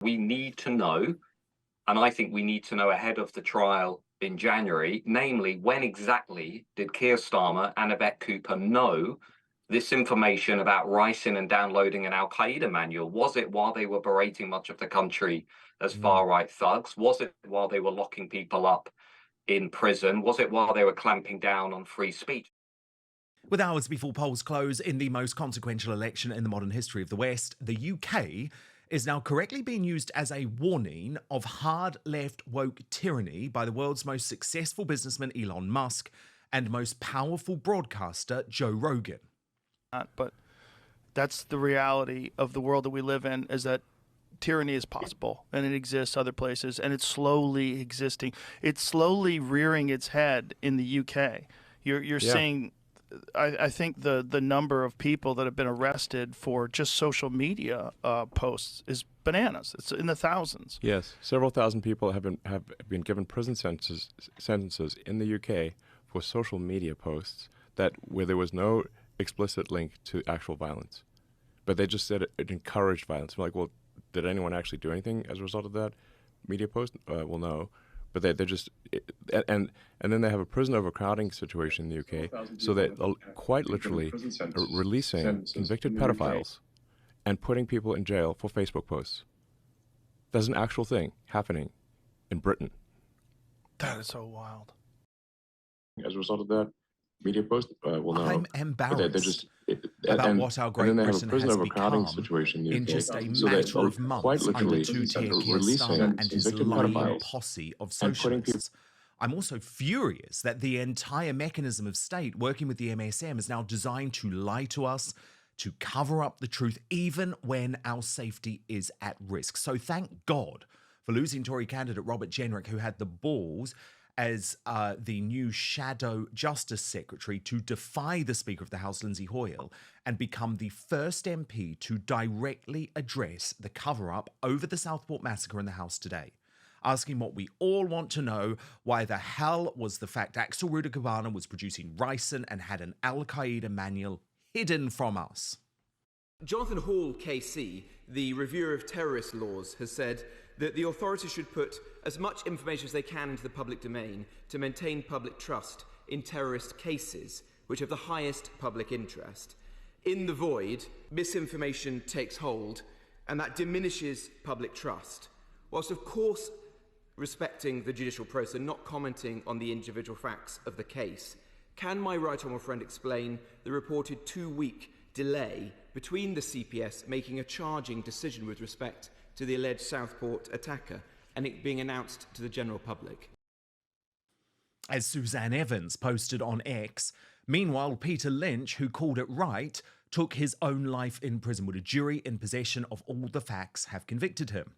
We need to know, and I think we need to know ahead of the trial in January, namely, when exactly did Keir Starmer and Yvette Cooper know this information about writing and downloading an Al-Qaeda manual? Was it while they were berating much of the country as far-right thugs? Was it while they were locking people up in prison? Was it while they were clamping down on free speech? With hours before polls close in the most consequential election in the modern history of the West, the UK is now correctly being used as a warning of hard left woke tyranny by the world's most successful businessman Elon Musk and most powerful broadcaster Joe Rogan. But that's the reality of the world that we live in, is that tyranny is possible and it exists other places, and it's slowly existing. It's slowly rearing its head in the UK. You're seeing, I think the number of people that have been arrested for just social media posts is bananas. It's in the thousands. Yes, several thousand people have been given prison sentences in the UK for social media posts where there was no explicit link to actual violence, but they just said it encouraged violence. I'm like, well, did anyone actually do anything as a result of that media post? Well, no. But they just and then they have a prison overcrowding situation in the UK, so they're quite literally releasing convicted pedophiles and putting people in jail for Facebook posts. There's an actual thing happening in Britain. That is so wild. As a result of that media post, well, no. I'm embarrassed about what our Great Britain has become in just a matter of months under two-tier Keir Starmer and his lying posse of socialists. I'm also furious that the entire mechanism of state working with the MSM is now designed to lie to us, to cover up the truth, even when our safety is at risk. So thank God for losing Tory candidate Robert Jenrick, who had the balls as the new shadow Justice Secretary to defy the Speaker of the House, Lindsay Hoyle, and become the first MP to directly address the cover-up over the Southport Massacre in the House today, asking what we all want to know: why the hell was the fact Axel Rudakabana was producing ricin and had an Al-Qaeda manual hidden from us? Jonathan Hall, KC, the reviewer of terrorist laws, has said that the authorities should put as much information as they can into the public domain to maintain public trust in terrorist cases, which have the highest public interest. In the void, misinformation takes hold, and that diminishes public trust, whilst of course respecting the judicial process and not commenting on the individual facts of the case. Can my right honourable friend explain the reported 2-week delay between the CPS making a charging decision with respect to the alleged Southport attacker and it being announced to the general public? As Suzanne Evans posted on X, meanwhile, Peter Lynch, who called it right, took his own life in prison. Would a jury in possession of all the facts have convicted him?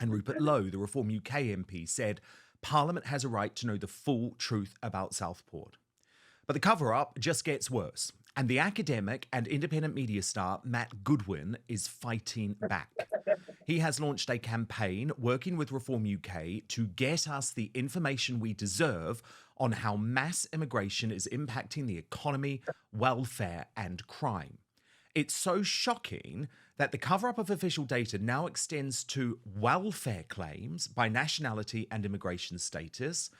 And Rupert Lowe, the Reform UK MP, said Parliament has a right to know the full truth about Southport. But the cover-up just gets worse, and the academic and independent media star Matt Goodwin is fighting back. He has launched a campaign working with Reform UK to get us the information we deserve on how mass immigration is impacting the economy, welfare, and crime. It's so shocking that the cover-up of official data now extends to welfare claims by nationality and immigration status,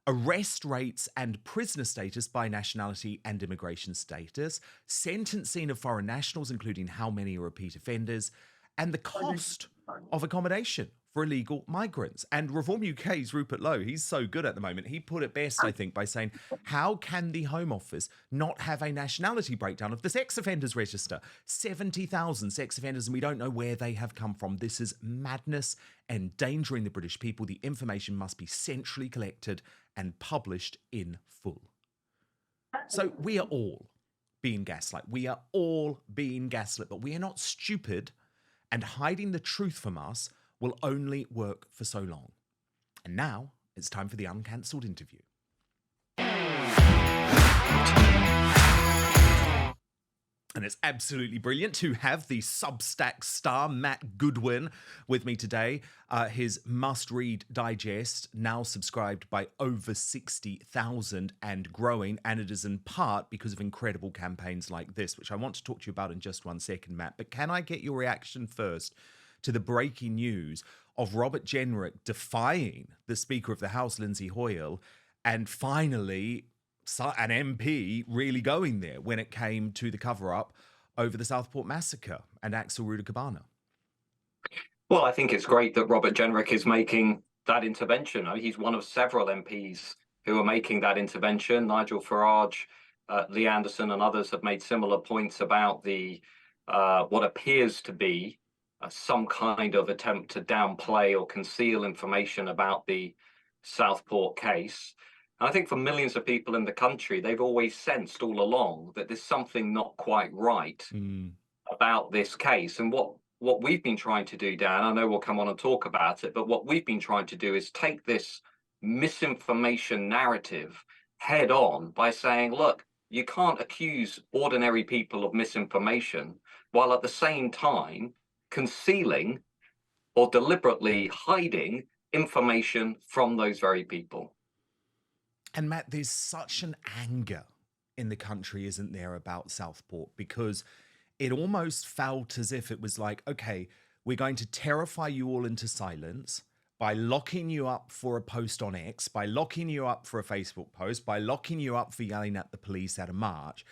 arrest rates and prisoner status by nationality and immigration status, sentencing of foreign nationals, including how many are repeat offenders, and the cost of accommodation for illegal migrants. And Reform UK's Rupert Lowe, he's so good at the moment. He put it best, I think, by saying, how can the Home Office not have a nationality breakdown of the sex offenders register? 70,000 sex offenders, and we don't know where they have come from. This is madness, endangering the British people. The information must be centrally collected and published in full. So we are all being gaslit. We are all being gaslit, but we are not stupid, and hiding the truth from us will only work for so long. And now it's time for the uncancelled interview. And it's absolutely brilliant to have the Substack star Matt Goodwin with me today. His must-read digest, now subscribed by over 60,000 and growing, and it is in part because of incredible campaigns like this, which I want to talk to you about in just 1 second, Matt. But can I get your reaction first to the breaking news of Robert Jenrick defying the Speaker of the House, Lindsay Hoyle, and finally an MP really going there when it came to the cover-up over the Southport Massacre and Axel Ruda-Cabana. Well, I think it's great that Robert Jenrick is making that intervention. He's one of several MPs who are making that intervention. Nigel Farage, Lee Anderson and others have made similar points about the what appears to be some kind of attempt to downplay or conceal information about the Southport case. And I think for millions of people in the country, they've always sensed all along that there's something not quite right about this case. And what we've been trying to do, Dan, I know we'll come on and talk about it, but what we've been trying to do is take this misinformation narrative head on by saying, look, you can't accuse ordinary people of misinformation while at the same time concealing or deliberately hiding information from those very people. And Matt, there's such an anger in the country, isn't there, about Southport, because it almost felt as if it was like, okay, we're going to terrify you all into silence by locking you up for a post on X, by locking you up for a Facebook post, by locking you up for yelling at the police at a march,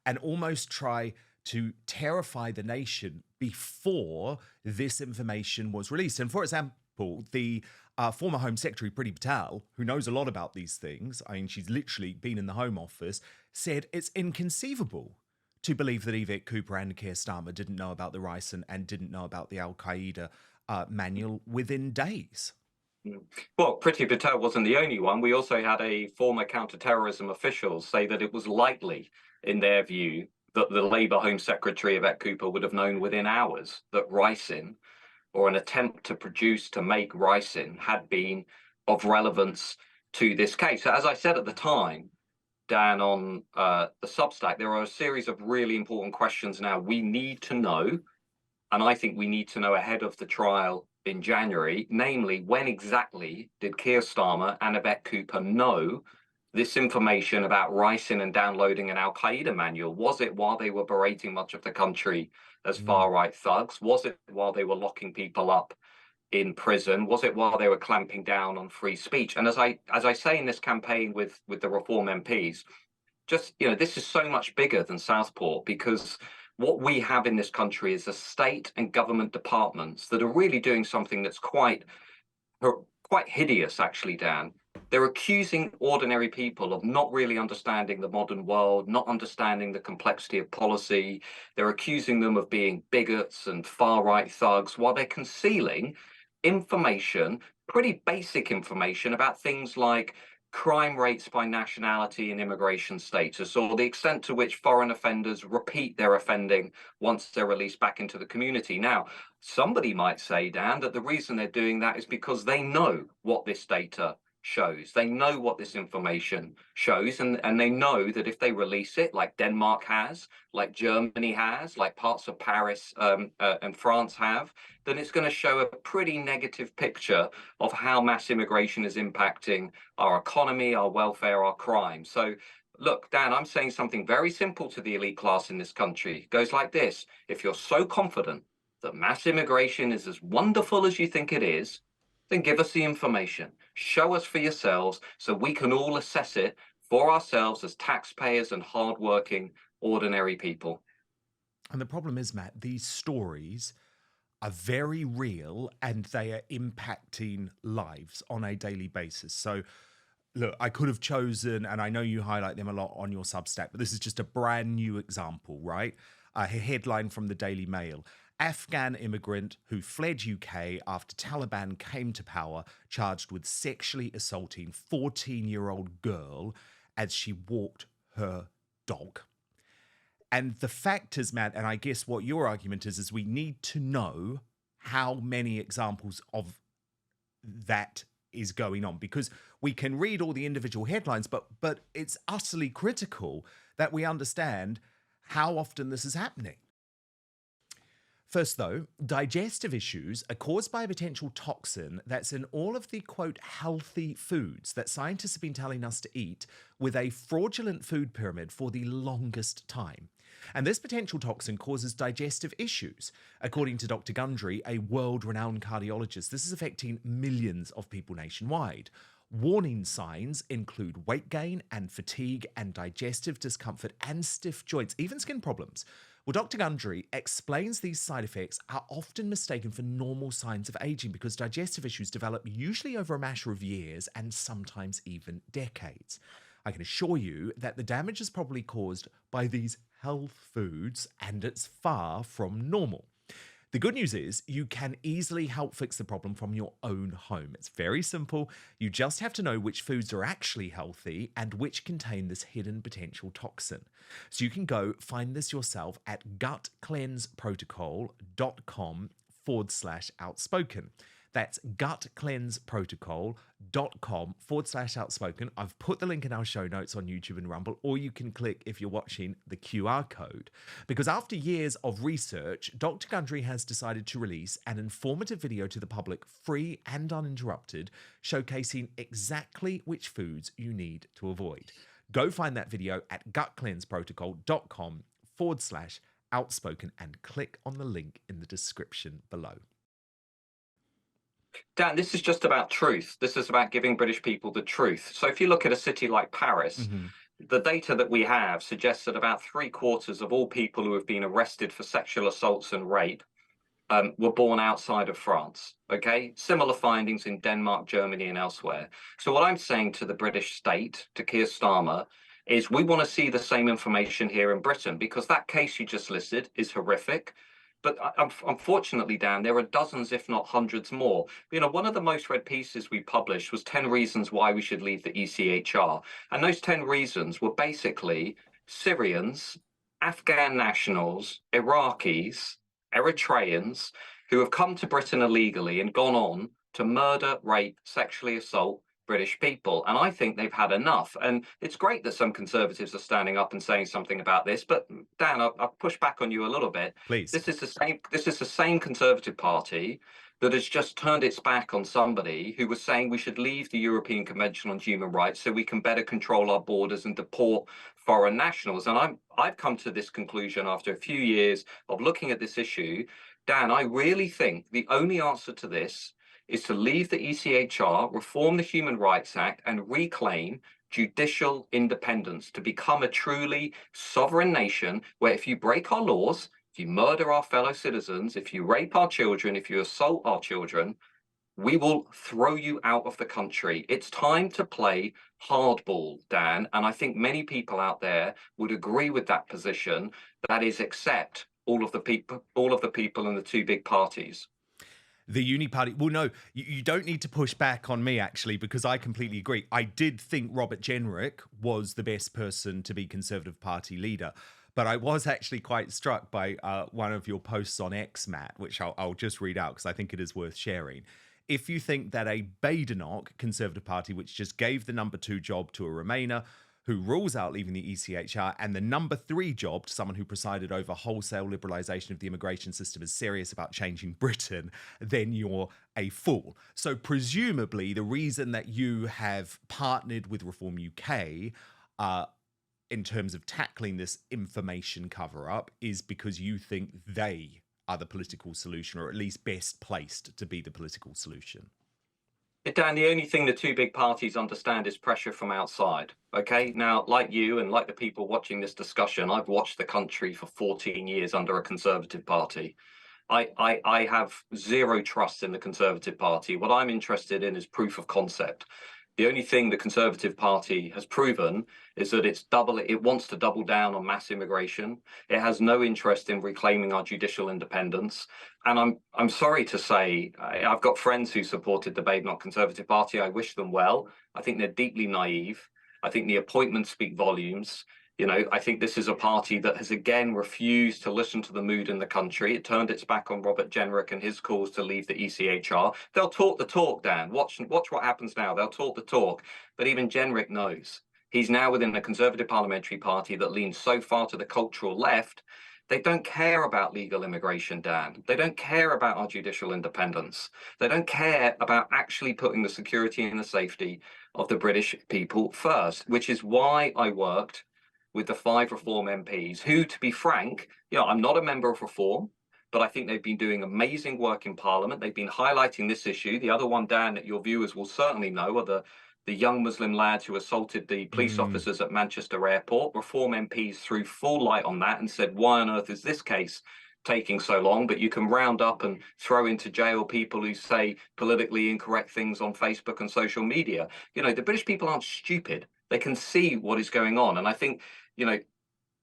and almost try to terrify the nation before this information was released. And for example, the former Home Secretary, Priti Patel, who knows a lot about these things, I mean, she's literally been in the Home Office, said it's inconceivable to believe that Yvette Cooper and Keir Starmer didn't know about the ricin and didn't know about the Al-Qaeda manual within days. Well, Priti Patel wasn't the only one. We also had a former counter-terrorism official say that it was likely, in their view, that the Labour Home Secretary, Yvette Cooper, would have known within hours that ricin, or an attempt to make ricin, had been of relevance to this case. So as I said at the time, Dan, on the Substack, there are a series of really important questions now we need to know, and I think we need to know ahead of the trial in January, namely, when exactly did Keir Starmer and Yvette Cooper know this information about ricin and downloading an Al-Qaeda manual? Was it while they were berating much of the country as far-right thugs? Was it while they were locking people up in prison? Was it while they were clamping down on free speech? And as I say in this campaign with the Reform MPs, just, this is so much bigger than Southport, because what we have in this country is a state and government departments that are really doing something that's quite hideous, actually, Dan. They're accusing ordinary people of not really understanding the modern world, not understanding the complexity of policy. They're accusing them of being bigots and far-right thugs, while they're concealing information, pretty basic information, about things like crime rates by nationality and immigration status, or the extent to which foreign offenders repeat their offending once they're released back into the community. Now, somebody might say, Dan, that the reason they're doing that is because they know what this data shows. They know what this information shows, and they know that if they release it, like Denmark has, like Germany has, like parts of Paris and France have, then it's going to show a pretty negative picture of how mass immigration is impacting our economy, our welfare, our crime. So look, Dan, I'm saying something very simple to the elite class in this country. It goes like this: if you're so confident that mass immigration is as wonderful as you think it is, then give us the information. Show us for yourselves so we can all assess it for ourselves as taxpayers and hardworking, ordinary people. And the problem is, Matt, these stories are very real and they are impacting lives on a daily basis. So, look, I could have chosen, and I know you highlight them a lot on your Substack, but this is just a brand new example, right? A headline from the Daily Mail. Afghan immigrant who fled UK after Taliban came to power, charged with sexually assaulting 14-year-old girl as she walked her dog. And the fact is, Matt, and I guess what your argument is we need to know how many examples of that is going on, because we can read all the individual headlines, but it's utterly critical that we understand how often this is happening. First, though, digestive issues are caused by a potential toxin that's in all of the, quote, healthy foods that scientists have been telling us to eat with a fraudulent food pyramid for the longest time. And this potential toxin causes digestive issues. According to Dr. Gundry, a world-renowned cardiologist, this is affecting millions of people nationwide. Warning signs include weight gain and fatigue and digestive discomfort and stiff joints, even skin problems. Well, Dr. Gundry explains these side effects are often mistaken for normal signs of aging because digestive issues develop usually over a matter of years and sometimes even decades. I can assure you that the damage is probably caused by these health foods and it's far from normal. The good news is you can easily help fix the problem from your own home. It's very simple. You just have to know which foods are actually healthy and which contain this hidden potential toxin. So you can go find this yourself at gutcleanseprotocol.com/outspoken. That's gutcleanseprotocol.com/outspoken. I've put the link in our show notes on YouTube and Rumble, or you can click if you're watching the QR code. Because after years of research, Dr. Gundry has decided to release an informative video to the public, free and uninterrupted, showcasing exactly which foods you need to avoid. Go find that video at gutcleanseprotocol.com/outspoken and click on the link in the description below. Dan, this is just about truth. This is about giving British people the truth. So if you look at a city like Paris, the data that we have suggests that about 3/4 of all people who have been arrested for sexual assaults and rape were born outside of France. Okay, similar findings in Denmark, Germany, and elsewhere. So what I'm saying to the British state, to Keir Starmer, is we want to see the same information here in Britain, because that case you just listed is horrific. But unfortunately, Dan, there are dozens, if not hundreds more. You know, one of the most read pieces we published was 10 reasons why we should leave the ECHR. And those 10 reasons were basically Syrians, Afghan nationals, Iraqis, Eritreans, who have come to Britain illegally and gone on to murder, rape, sexually assault British people. And I think they've had enough. And it's great that some Conservatives are standing up and saying something about this. But Dan, I'll push back on you a little bit. Please. This is the same Conservative Party that has just turned its back on somebody who was saying we should leave the European Convention on Human Rights so we can better control our borders and deport foreign nationals. And I've come to this conclusion after a few years of looking at this issue. Dan, I really think the only answer to this is to leave the ECHR, reform the Human Rights Act, and reclaim judicial independence to become a truly sovereign nation where if you break our laws, if you murder our fellow citizens, if you rape our children, if you assault our children, we will throw you out of the country. It's time to play hardball, Dan. And I think many people out there would agree with that position. That is, accept all of the people in the two big parties. The uni party. Well, no, you don't need to push back on me, actually, because I completely agree. I did think Robert Jenrick was the best person to be Conservative Party leader. But I was actually quite struck by one of your posts on X, Matt, which I'll just read out because I think it is worth sharing. If you think that a Badenoch Conservative Party, which just gave the number 2 job to a Remainer, who rules out leaving the ECHR, and the number 3 job to someone who presided over wholesale liberalisation of the immigration system is serious about changing Britain, then you're a fool. So presumably the reason that you have partnered with Reform UK in terms of tackling this information cover-up is because you think they are the political solution, or at least best placed to be the political solution. Dan, the only thing the two big parties understand is pressure from outside. Okay, now, like you and like the people watching this discussion, I've watched the country for 14 years under a Conservative Party. I have zero trust in the Conservative Party. What I'm interested in is proof of concept. The only thing the Conservative Party has proven is that it wants to double down on mass immigration. It has no interest in reclaiming our judicial independence. And I'm sorry to say, I've got friends who supported the Badenoch Conservative Party. I wish them well. I think they're deeply naive. I think the appointments speak volumes. You know, I think this is a party that has again refused to listen to the mood in the country. It turned its back on Robert Jenrick and his calls to leave the ECHR. They'll talk the talk, Dan. Watch what happens now. They'll talk the talk. But even Jenrick knows. He's now within a Conservative parliamentary party that leans so far to the cultural left. They don't care about legal immigration, Dan. They don't care about our judicial independence. They don't care about actually putting the security and the safety of the British people first, which is why I worked with the 5 Reform MPs who, to be frank, I'm not a member of Reform, but I think they've been doing amazing work in Parliament. They've been highlighting this issue. The other one, Dan, that your viewers will certainly know are the young Muslim lads who assaulted the police officers at Manchester Airport. Reform MPs threw full light on that and said, why on earth is this case taking so long? But you can round up and throw into jail people who say politically incorrect things on Facebook and social media. The British people aren't stupid. They can see what is going on. And I think,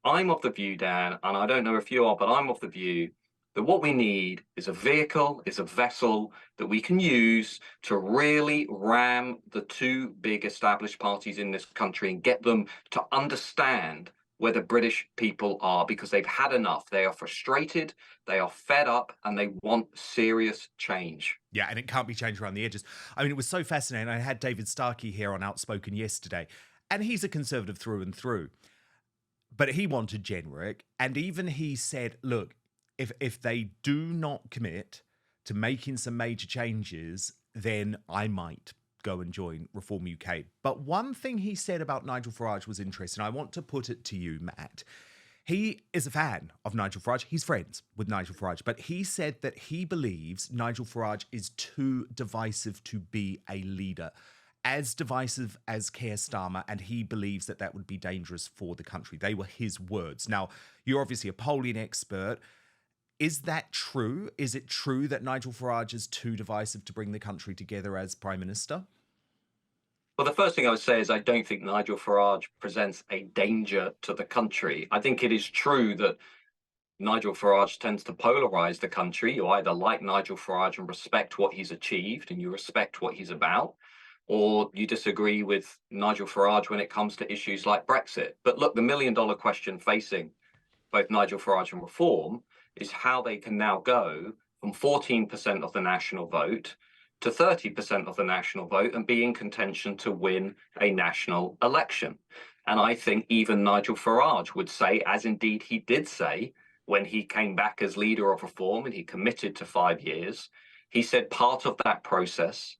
I'm of the view, Dan, and I don't know if you are, but I'm of the view that what we need is a vehicle, is a vessel that we can use to really ram the 2 big established parties in this country and get them to understand where the British people are, because they've had enough. They are frustrated, they are fed up, and they want serious change. Yeah, and it can't be changed around the edges. I mean, it was so fascinating. I had David Starkey here on Outspoken yesterday, and he's a conservative through and through. But he wanted Jenrick, and even he said, look, if they do not commit to making some major changes, then I might go and join Reform UK. But one thing he said about Nigel Farage was interesting. I want to put it to you, Matt. He is a fan of Nigel Farage. He's friends with Nigel Farage. But he said that he believes Nigel Farage is too divisive to be a leader, as divisive as Keir Starmer, and he believes that that would be dangerous for the country. They were his words. Now, you're obviously a polling expert. Is that true? Is it true that Nigel Farage is too divisive to bring the country together as Prime Minister? Well, the first thing I would say is I don't think Nigel Farage presents a danger to the country. I think it is true that Nigel Farage tends to polarize the country. You either like Nigel Farage and respect what he's achieved and you respect what he's about, or you disagree with Nigel Farage when it comes to issues like Brexit. But look, the million-dollar question facing both Nigel Farage and Reform is how they can now go from 14% of the national vote to 30% of the national vote and be in contention to win a national election. And I think even Nigel Farage would say, as indeed he did say when he came back as leader of Reform and he committed to 5 years, he said part of that process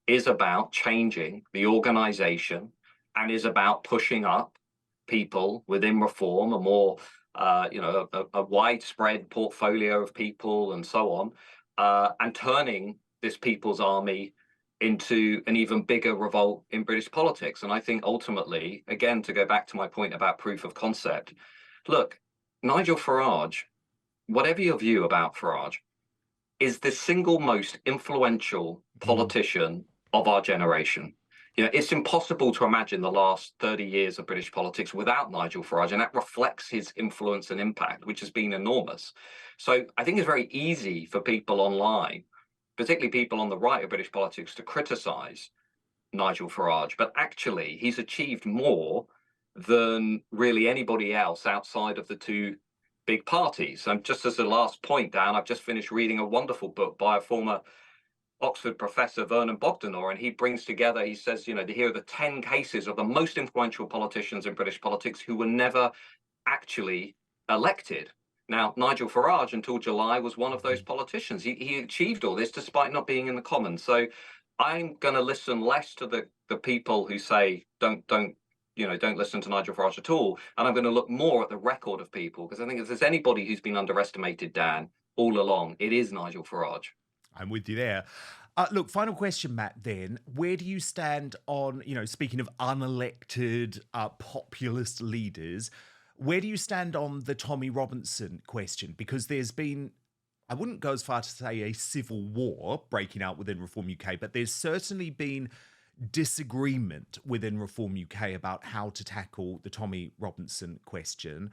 is about changing the organization and is about pushing up people within Reform, a more a widespread portfolio of people and so on, and turning this people's army into an even bigger revolt in British politics. And I think ultimately, again, to go back to my point about proof of concept, look, Nigel Farage, whatever your view about Farage, is the single most influential politician of our generation. It's impossible to imagine the last 30 years of British politics without Nigel Farage, and that reflects his influence and impact, which has been enormous. So I think it's very easy for people online, particularly people on the right of British politics, to criticize Nigel Farage, but actually he's achieved more than really anybody else outside of the 2 big parties. And just as a last point, Dan, I've just finished reading a wonderful book by a former Oxford professor, Vernon Bogdanor, and he brings together, he says, here are the 10 cases of the most influential politicians in British politics who were never actually elected. Now, Nigel Farage, until July, was one of those politicians. He achieved all this despite not being in the Commons. So I'm going to listen less to the people who say, don't listen to Nigel Farage at all. And I'm going to look more at the record of people, because I think if there's anybody who's been underestimated, Dan, all along, it is Nigel Farage. I'm with you there. Look, final question, Matt, then. Where do you stand on, speaking of unelected populist leaders, where do you stand on the Tommy Robinson question? Because there's been, I wouldn't go as far to say a civil war breaking out within Reform UK, but there's certainly been disagreement within Reform UK about how to tackle the Tommy Robinson question.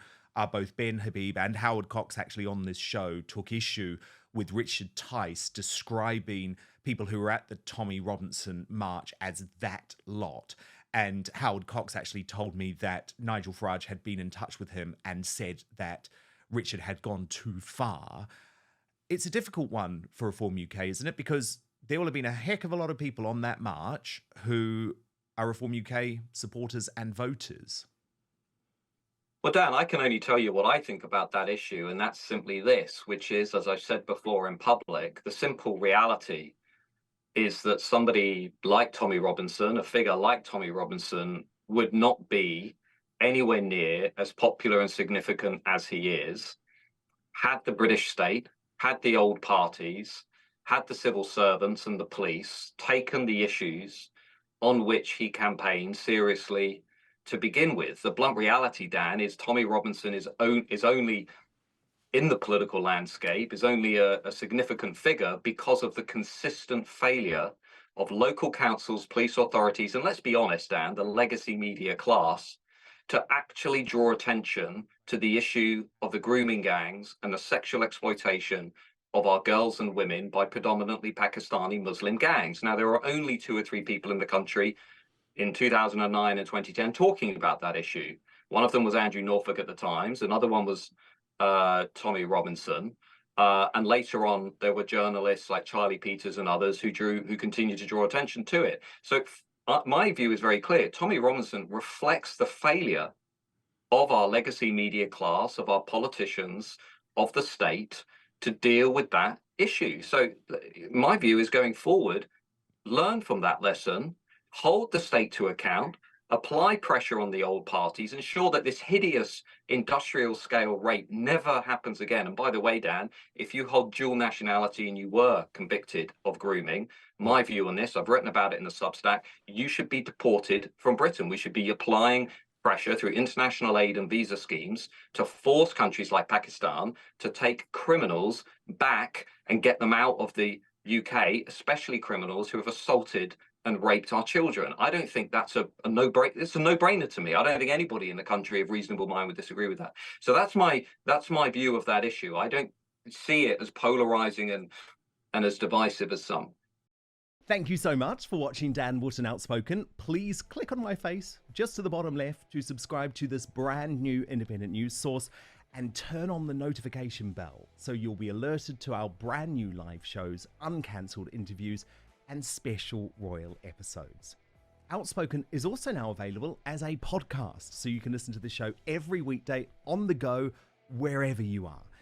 Both Ben Habib and Howard Cox actually on this show took issue with Richard Tice describing people who were at the Tommy Robinson march as that lot. And Howard Cox actually told me that Nigel Farage had been in touch with him and said that Richard had gone too far. It's a difficult one for Reform UK, isn't it? Because there will have been a heck of a lot of people on that march who are Reform UK supporters and voters. Well, Dan, I can only tell you what I think about that issue, and that's simply this, which is, as I've said before in public, the simple reality is that somebody like Tommy Robinson, a figure like Tommy Robinson, would not be anywhere near as popular and significant as he is, had the British state, had the old parties, had the civil servants and the police taken the issues on which he campaigned seriously to begin with. The blunt reality, Dan, is Tommy Robinson is only in the political landscape, is only a significant figure because of the consistent failure of local councils, police authorities, and let's be honest, Dan, the legacy media class, to actually draw attention to the issue of the grooming gangs and the sexual exploitation of our girls and women by predominantly Pakistani Muslim gangs. Now, there are only 2 or 3 people in the country in 2009 and 2010 talking about that issue. One of them was Andrew Norfolk at the Times. Another one was Tommy Robinson. And later on, there were journalists like Charlie Peters and others who continued to draw attention to it. So my view is very clear. Tommy Robinson reflects the failure of our legacy media class, of our politicians, of the state to deal with that issue. So my view is going forward, learn from that lesson, hold the state to account, apply pressure on the old parties, ensure that this hideous industrial scale rape never happens again. And by the way, Dan, if you hold dual nationality and you were convicted of grooming, my view on this, I've written about it in the Substack, you should be deported from Britain. We should be applying pressure through international aid and visa schemes to force countries like Pakistan to take criminals back and get them out of the UK, especially criminals who have assaulted and raped our children. I don't think that's a no-brainer. It's a no-brainer to me. I don't think anybody in the country of reasonable mind would disagree with that. So that's my view of that issue. I don't see it as polarizing and as divisive as some. Thank you so much for watching Dan Wootton Outspoken. Please click on my face just to the bottom left to subscribe to this brand new independent news source and turn on the notification bell so you'll be alerted to our brand new live shows, uncancelled interviews, and special royal episodes. Outspoken is also now available as a podcast, so you can listen to the show every weekday on the go, wherever you are.